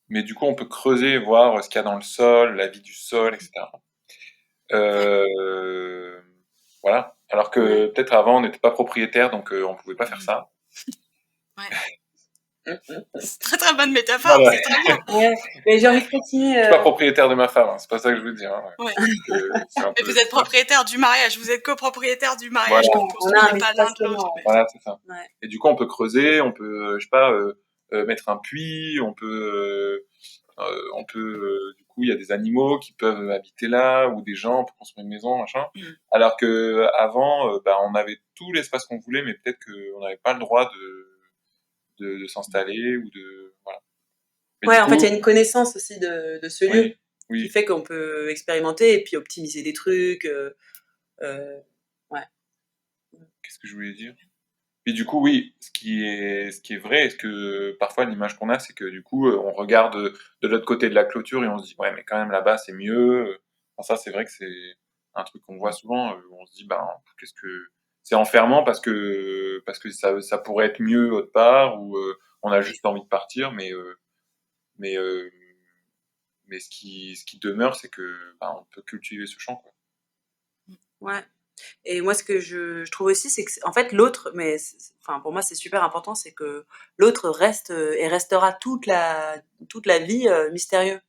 mais du coup, on peut creuser, voir ce qu'il y a dans le sol, la vie du sol, etc. Euh, voilà. Alors que peut-être avant, on n'était pas propriétaire, donc on pouvait pas faire ça. Ouais. C'est très très bonne métaphore, Voilà. c'est très bien. Ouais, mais j'ai envie de continuer. Je suis pas propriétaire de ma femme, hein, c'est pas ça que je veux dire. Hein. Ouais. C'est un Mais peu... vous êtes propriétaire du mariage, vous êtes copropriétaire du mariage, Voilà. que vous On a un construisez pas espace l'un de l'autre. commun. Mais... Voilà, c'est ça. Ouais. Et du coup, on peut creuser, on peut, je sais pas, mettre un puits, du coup, il y a des animaux qui peuvent habiter là, ou des gens pour construire une maison, machin. Alors que avant, on avait tout l'espace qu'on voulait, mais peut-être qu'on n'avait pas le droit de s'installer ou de, voilà. Mais Ouais, du en fait, coup, il y a une connaissance aussi de ce lieu qui oui. fait qu'on peut expérimenter et puis optimiser des trucs. Ouais. Qu'est-ce que je voulais dire? Et du coup, oui, ce qui est vrai, et ce que parfois l'image qu'on a, c'est que du coup, on regarde de l'autre côté de la clôture et on se dit, ouais, mais quand même là-bas, c'est mieux. Enfin, ça, c'est vrai que c'est un truc qu'on voit souvent, où on se dit, ben, qu'est-ce que c'est enfermant parce que ça pourrait être mieux autre part, ou on a juste envie de partir, mais, euh, mais ce qui demeure, c'est que ben, on peut cultiver ce champ, quoi. Ouais. Et moi, ce que je trouve aussi, c'est que, en fait, l'autre, enfin, pour moi, c'est super important, c'est que l'autre reste et restera toute la vie mystérieux.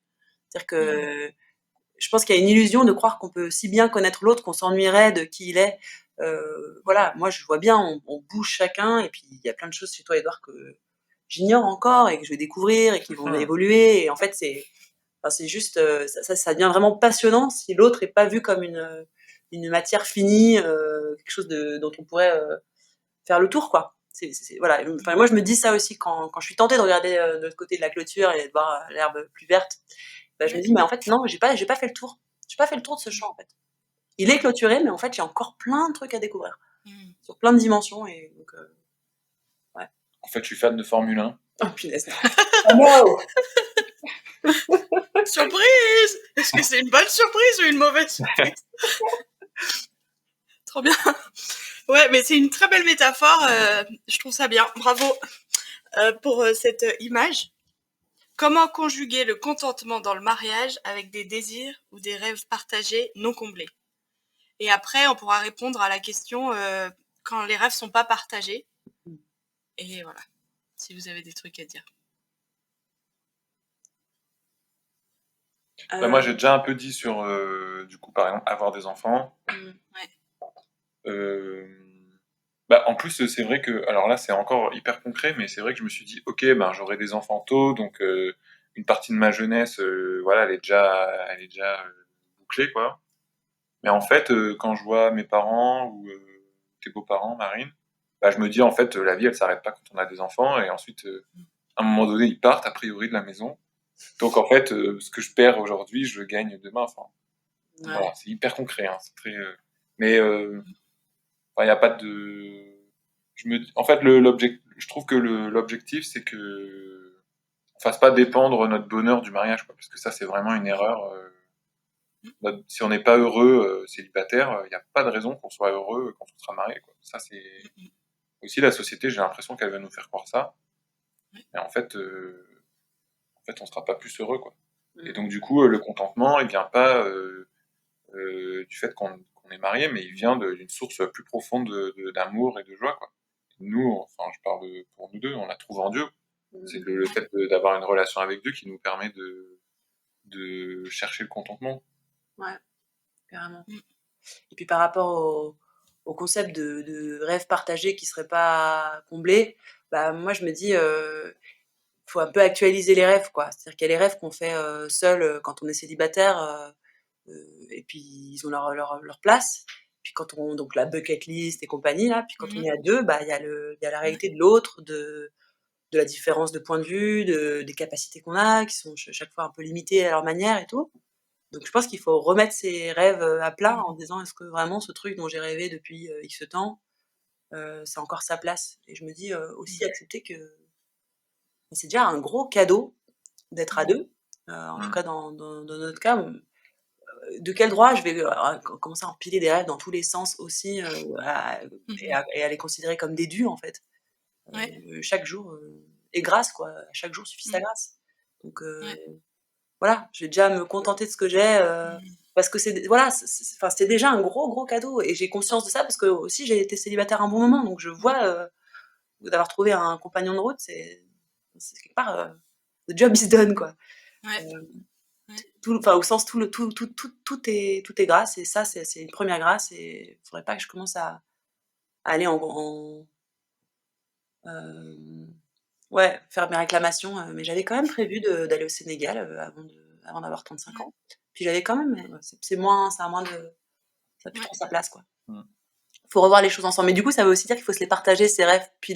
C'est-à-dire que je pense qu'il y a une illusion de croire qu'on peut si bien connaître l'autre qu'on s'ennuierait de qui il est. Voilà, moi, je vois bien, on bouge chacun, et puis il y a plein de choses chez toi, Edouard, que j'ignore encore et que je vais découvrir et qui vont évoluer. Et en fait, c'est juste, ça devient vraiment passionnant si l'autre est pas vu comme une matière finie, quelque chose dont on pourrait faire le tour, quoi. Voilà. Enfin, moi, je me dis ça aussi quand je suis tentée de regarder de l'autre côté de la clôture et de voir l'herbe plus verte. Bah, je me dis, mais en fait, non, j'ai pas fait le tour. J'ai pas fait le tour de ce champ, en fait. Il est clôturé, mais en fait, il y a encore plein de trucs à découvrir. Sur plein de dimensions. Et donc, ouais. En fait, je suis fan de Formule 1. Oh, punaise. Oh no! Surprise! Est-ce que c'est une bonne surprise ou une mauvaise surprise? Trop bien. Ouais, mais c'est une très belle métaphore. Je trouve ça bien. Bravo pour cette image. Comment conjuguer le contentement dans le mariage avec des désirs ou des rêves partagés non comblés? Et après, on pourra répondre à la question quand les rêves sont pas partagés. Et voilà, si vous avez des trucs à dire. Moi, j'ai déjà un peu dit sur, du coup, par exemple, avoir des enfants. Ouais. En plus, c'est vrai que, alors là, c'est encore hyper concret, mais c'est vrai que je me suis dit, ok, ben, j'aurai des enfants tôt, donc une partie de ma jeunesse, voilà, elle est déjà bouclée, quoi. Mais en fait, quand je vois mes parents ou tes beaux-parents, Marine, bah, je me dis, en fait, la vie, elle s'arrête pas quand on a des enfants, et ensuite, à un moment donné, ils partent, a priori, de la maison. Donc, en fait, ce que je perds aujourd'hui, je gagne demain. Enfin, voilà, c'est hyper concret. Hein, c'est très, mais il n'y a pas de... En fait, je trouve que l'objectif, c'est que on fasse pas dépendre notre bonheur du mariage, quoi, parce que ça, c'est vraiment une erreur. Si on n'est pas heureux célibataire, il n'y a pas de raison qu'on soit heureux quand on sera marié, quoi. Ça, c'est aussi la société. J'ai l'impression qu'elle va nous faire croire ça, et en fait, on sera pas plus heureux, quoi. Et donc, du coup, le contentement, il vient pas du fait qu'on est marié, mais il vient d'une source plus profonde d'amour et de joie, quoi. Nous, enfin, je parle pour nous deux, on la trouve en Dieu. C'est le fait d'avoir une relation avec Dieu qui nous permet de chercher le contentement. Ouais, carrément. Et puis par rapport au concept de rêve partagé qui serait pas comblé, bah moi je me dis, faut un peu actualiser les rêves, quoi. C'est-à-dire qu'il y a les rêves qu'on fait seul quand on est célibataire, et puis ils ont leur place. Puis quand on donc la bucket list et compagnie là, puis quand on est à deux, bah il y a la réalité de l'autre, de la différence de point de vue, des capacités qu'on a, qui sont chaque fois un peu limitées à leur manière et tout. Donc je pense qu'il faut remettre ses rêves à plat en disant est-ce que vraiment ce truc dont j'ai rêvé depuis X temps, c'est encore sa place. Et je me dis aussi accepter que c'est déjà un gros cadeau d'être à deux. En tout cas, dans notre cas, de quel droit je vais commencer à empiler des rêves dans tous les sens aussi et à les considérer comme des dus en fait. Chaque jour est grâce, quoi. Chaque jour suffit sa grâce. Donc voilà, je vais déjà me contenter de ce que j'ai parce que voilà, enfin, c'était déjà un gros cadeau et j'ai conscience de ça parce que aussi j'ai été célibataire un bon moment, donc je vois d'avoir trouvé un compagnon de route, c'est quelque part the job is done, quoi. Enfin, au sens tout est grâce et ça c'est une première grâce et il faudrait pas que je commence à aller ouais, faire mes réclamations, mais j'avais quand même prévu d'aller au Sénégal avant d'avoir 35 ans. Puis j'avais quand même, c'est moins, ça a moins de, ça a plus trop sa place, quoi. Faut revoir les choses ensemble. Mais du coup, ça veut aussi dire qu'il faut se les partager, ses rêves, puis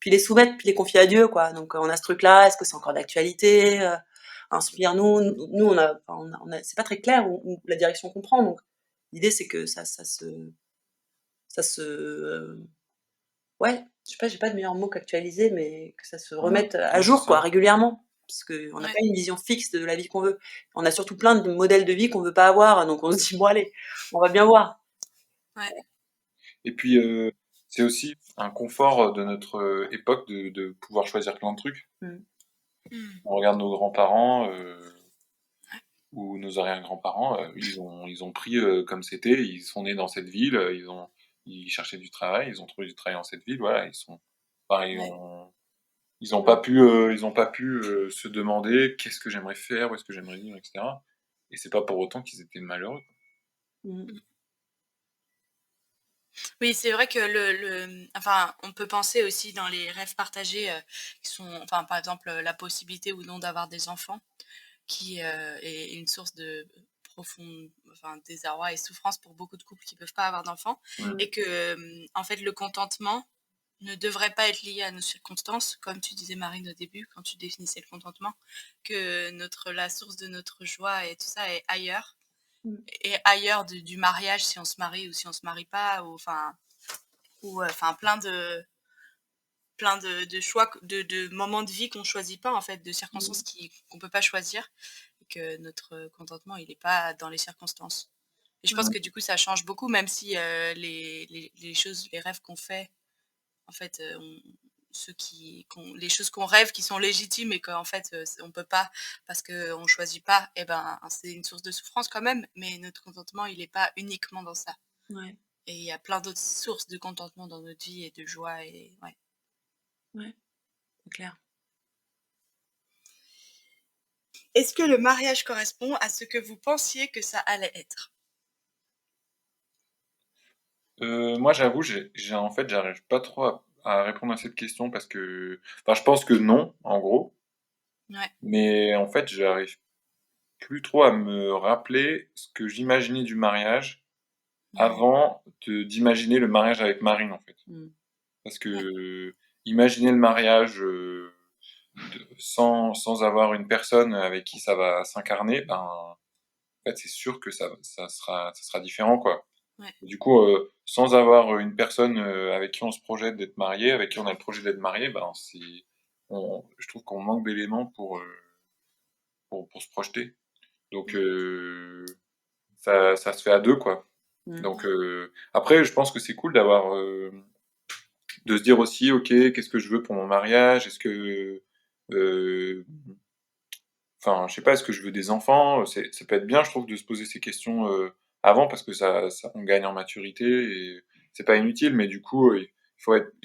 les soumettre, puis les confier à Dieu, quoi. Donc on a ce truc-là, est-ce que c'est encore d'actualité Inspire, nous, c'est pas très clair où la direction qu'on prend. Donc l'idée, c'est que ça se, ouais, je sais pas, j'ai pas de meilleur mot qu'actualiser, mais que ça se remette à jour, quoi, régulièrement. Parce qu'on n'a pas une vision fixe de la vie qu'on veut. On a surtout plein de modèles de vie qu'on veut pas avoir, donc on se dit, bon allez, on va bien voir. Et puis, c'est aussi un confort de notre époque de pouvoir choisir plein de trucs. On regarde nos grands-parents ou nos arrière-grands-parents, ils ont pris comme c'était, ils sont nés dans cette ville, ils cherchaient du travail, ils ont trouvé du travail dans cette ville, voilà, ils ont pas pu, se demander qu'est-ce que j'aimerais faire, où est-ce que j'aimerais vivre, etc. Et c'est pas pour autant qu'ils étaient malheureux, quoi. Oui, c'est vrai que enfin, on peut penser aussi dans les rêves partagés qui sont, enfin, par exemple, la possibilité ou non d'avoir des enfants, qui est une source de profond, enfin, désarroi et souffrance pour beaucoup de couples qui peuvent pas avoir d'enfants, et que, en fait, le contentement ne devrait pas être lié à nos circonstances, comme tu disais, Marine, au début, quand tu définissais le contentement, que la source de notre joie et tout ça est ailleurs, et ailleurs du mariage, si on se marie ou si on se marie pas, ou enfin plein de choix, de moments de vie qu'on choisit pas, en fait, de circonstances qu'on peut pas choisir, et que notre contentement, il est pas dans les circonstances. Et je pense que du coup, ça change beaucoup, même si les choses, les rêves qu'on fait, en fait, les choses qu'on rêve qui sont légitimes et qu'en fait, on peut pas parce qu'on choisit pas, et ben, c'est une source de souffrance quand même, mais notre contentement, il est pas uniquement dans ça. Et il y a plein d'autres sources de contentement dans notre vie et de joie, et Ouais, c'est clair. Est-ce que le mariage correspond à ce que vous pensiez que ça allait être? Moi, j'avoue, en fait, j'arrive pas trop à répondre à cette question parce que, enfin, je pense que non, en gros. Mais en fait, j'arrive plus trop à me rappeler ce que j'imaginais du mariage avant d'imaginer le mariage avec Marine, en fait. Parce que imaginer le mariage sans avoir une personne avec qui ça va s'incarner, ben, en fait, c'est sûr que ça sera différent, quoi. Ouais. Du coup, sans avoir une personne avec qui on se projette d'être marié, avec qui on a le projet d'être marié, ben, je trouve qu'on manque d'éléments pour se projeter. Donc, ça se fait à deux, quoi. Donc, après, je pense que c'est cool d'avoir, de se dire aussi, ok, qu'est-ce que je veux pour mon mariage? Est-ce que, enfin, je sais pas, est-ce que je veux des enfants? Ça peut être bien, je trouve, de se poser ces questions avant parce que on gagne en maturité et c'est pas inutile, mais du coup, il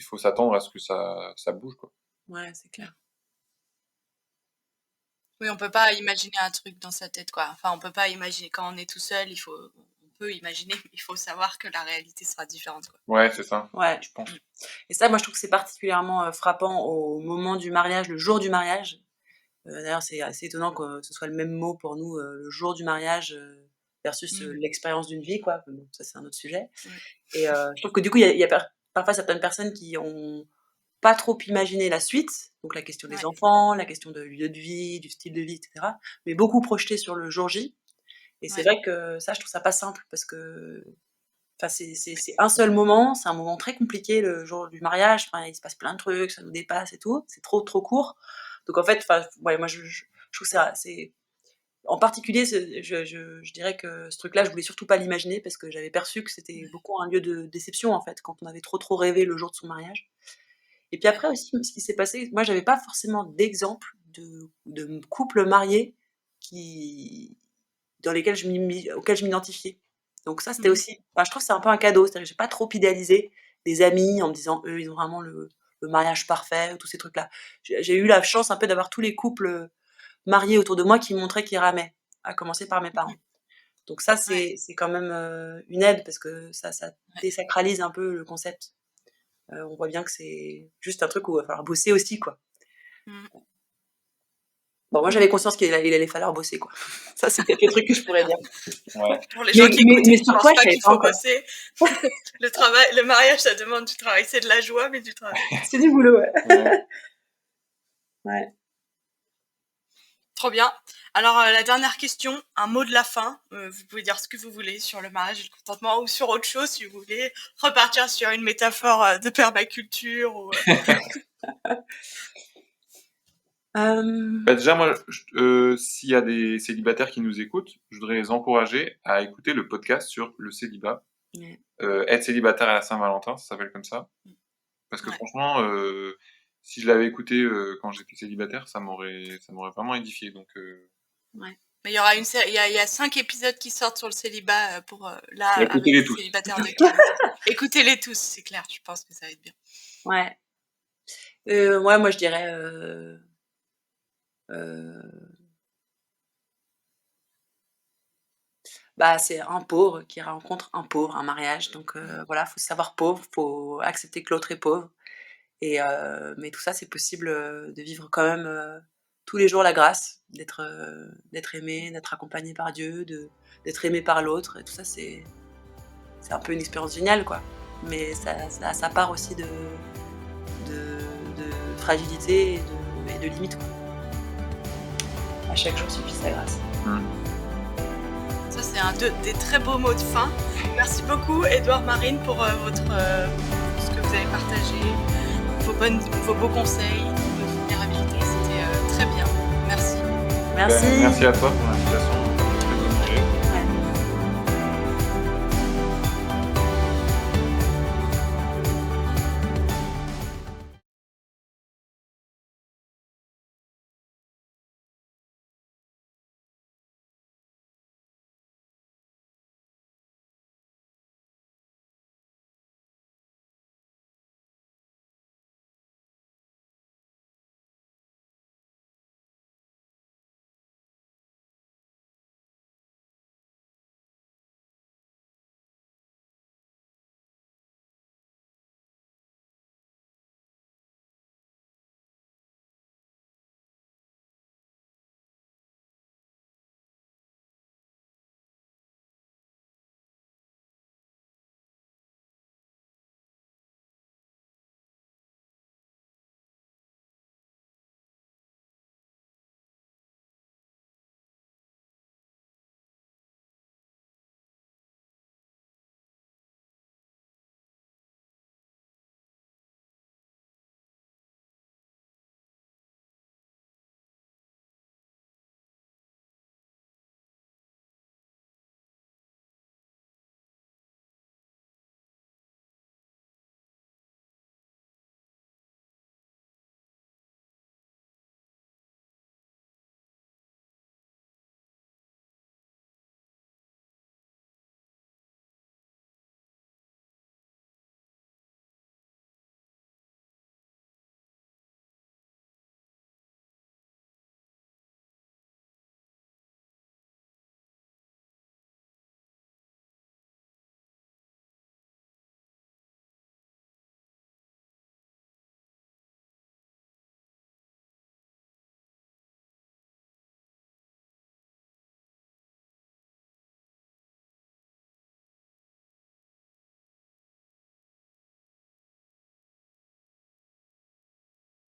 faut s'attendre à ce que ça bouge, quoi. Ouais, c'est clair. Oui, on peut pas imaginer un truc dans sa tête, quoi. Enfin, on peut pas imaginer quand on est tout seul. On peut imaginer, mais il faut savoir que la réalité sera différente, quoi. Ouais, c'est ça. Ouais. Je pense. Et ça, moi, je trouve que c'est particulièrement frappant au moment du mariage, le jour du mariage. D'ailleurs, c'est assez étonnant que ce soit le même mot pour nous, le jour du mariage versus l'expérience d'une vie, quoi. Bon, ça, c'est un autre sujet. Et je trouve que du coup, il y a parfois certaines personnes qui ont pas trop imaginé la suite, donc la question des enfants, la question de lieu de vie, du style de vie, etc., mais beaucoup projeté sur le jour J. Et c'est vrai que ça, je trouve ça pas simple parce que c'est un seul moment, c'est un moment très compliqué, le jour du mariage. Enfin, il se passe plein de trucs, ça nous dépasse et tout. C'est trop court. Donc en fait, ouais, moi je trouve que c'est en particulier, je dirais que ce truc-là, je voulais surtout pas l'imaginer parce que j'avais perçu que c'était beaucoup un lieu de déception en fait, quand on avait trop rêvé le jour de son mariage. Et puis après aussi, ce qui s'est passé, moi j'avais pas forcément d'exemple de couples mariés auxquels je m'identifiais. Donc ça, c'était aussi, je trouve que c'est un peu un cadeau, c'est-à-dire que j'ai pas trop idéalisé des amis en me disant, eux, ils ont vraiment le mariage parfait, ou tous ces trucs-là. J'ai eu la chance un peu d'avoir tous les couples mariés autour de moi qui montraient qu'ils ramaient, à commencer par mes parents. Donc ça, c'est quand même une aide, parce que ça désacralise un peu le concept. On voit bien que c'est juste un truc où il va falloir bosser aussi, quoi. Bon, moi, j'avais conscience qu'il allait falloir bosser, quoi. Ça, c'est peut-être le truc que je pourrais dire. Ouais. Pour les gens qui écoutent, je pense pas qu'il faut encore bosser. Le mariage, ça demande du travail. C'est de la joie, mais du travail. C'est du boulot, ouais. Ouais. Trop bien. Alors, la dernière question, un mot de la fin. Vous pouvez dire ce que vous voulez sur le mariage et le contentement ou sur autre chose si vous voulez. Repartir sur une métaphore de permaculture. Ou, Déjà, moi, s'il y a des célibataires qui nous écoutent, je voudrais les encourager à écouter le podcast sur le célibat. Être célibataire à la Saint-Valentin, ça s'appelle comme ça. Parce que franchement, si je l'avais écouté quand j'étais célibataire, ça m'aurait vraiment édifié. Donc, Mais il y aura il y a 5 épisodes qui sortent sur le célibat pour là écoutez-les avec tous. les célibataires de qualité. Écoutez-les tous, c'est clair. Je pense que ça va être bien. Ouais. Ouais, moi je dirais c'est un pauvre qui rencontre un pauvre, un mariage. Donc voilà, faut se savoir pauvre, faut accepter que l'autre est pauvre. Et mais tout ça, c'est possible de vivre quand même tous les jours la grâce, d'être aimé, d'être accompagné par Dieu, d'être aimé par l'autre. Et tout ça, c'est un peu une expérience géniale, quoi. Mais ça part aussi de fragilité et de limites, quoi. À chaque jour suffit sa grâce. Ça, c'est des très beaux mots de fin. Merci beaucoup, Édouard, Marine, pour ce que vous avez partagé, vos beaux conseils, votre vulnérabilité. C'était très bien. Merci. Merci. Merci à toi.